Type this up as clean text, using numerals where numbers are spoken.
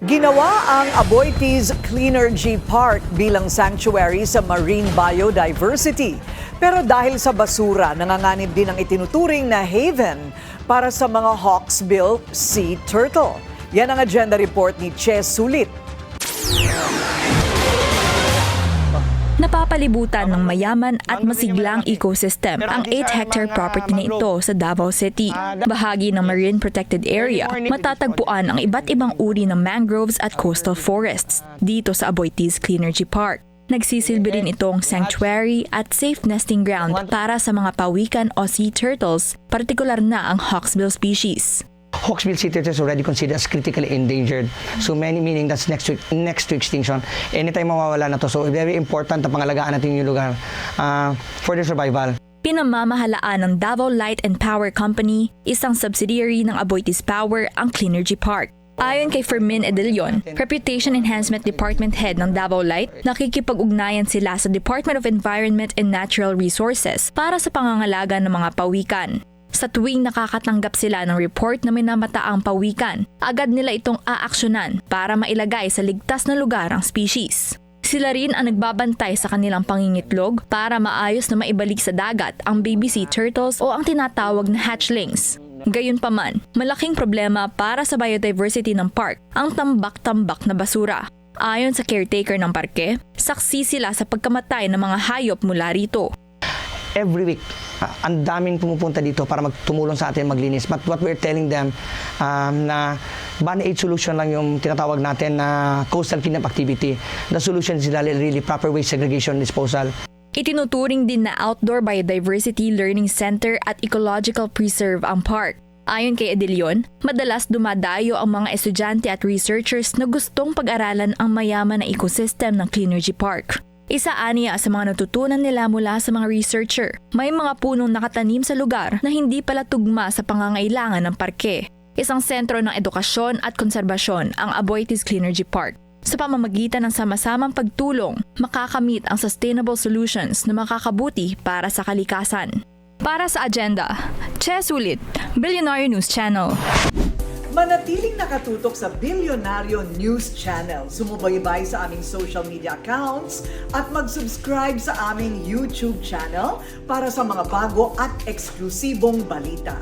Ginawa ang Aboitiz Cleanergy Park bilang sanctuary sa marine biodiversity. Pero dahil sa basura, nanganganib din ang itinuturing na haven para sa mga hawksbill sea turtle. Yan ang agenda report ni Che Sulit. Napapalibutan ng mayaman at masiglang ecosystem ang 8-hectare property na ito sa Davao City. Bahagi ng Marine Protected Area, matatagpuan ang iba't ibang uri ng mangroves at coastal forests dito sa Aboitiz Cleanergy Park. Nagsisilbi rin itong sanctuary at safe nesting ground para sa mga pawikan o sea turtles, partikular na ang hawksbill species. Hawksbill sea turtle is already considered as critically endangered. So meaning that's next to extinction. Anytime mawawala na to. So very important na pangalagaan natin yung lugar for their survival. Pinamamahalaan ng Davao Light and Power Company, isang subsidiary ng Aboitiz Power, ang Cleanergy Park. Ayon kay Fermin Edilion, Reputation Enhancement Department Head ng Davao Light, nakikipag-ugnayan sila sa Department of Environment and Natural Resources para sa pangangalaga ng mga pawikan. Sa tuwing nakakatanggap sila ng report na may namataang pawikan, agad nila itong aaksyonan para mailagay sa ligtas na lugar ang species. Sila rin ang nagbabantay sa kanilang pangingitlog para maayos na maibalik sa dagat ang baby sea turtles o ang tinatawag na hatchlings. Gayunpaman, malaking problema para sa biodiversity ng park ang tambak-tambak na basura. Ayon sa caretaker ng parke, saksi sila sa pagkamatay ng mga hayop mula rito. Every week, ang daming pumupunta dito para tumulong sa atin maglinis. But what we're telling them, na Band-Aid solution lang yung tinatawag natin na coastal cleanup activity. The solution is really proper waste segregation and disposal. Itinuturing din na outdoor biodiversity learning center at ecological preserve ang park. Ayon kay Edilion, madalas dumadayo ang mga estudyante at researchers na gustong pag-aralan ang mayaman na ecosystem ng Cleanergy Park. Isa aniya sa mga natutunan nila mula sa mga researcher, may mga punong nakatanim sa lugar na hindi pala tugma sa pangangailangan ng parke. Isang sentro ng edukasyon at konserbasyon ang Aboitiz Cleanergy Park. Sa pamamagitan ng sama-samang pagtulong, makakamit ang sustainable solutions na makakabuti para sa kalikasan. Para sa agenda, Che Sulit, Billionaire News Channel. Manatiling nakatutok sa Billionario News Channel. Sumubaybay sa aming social media accounts at mag-subscribe sa aming YouTube channel para sa mga bago at eksklusibong balita.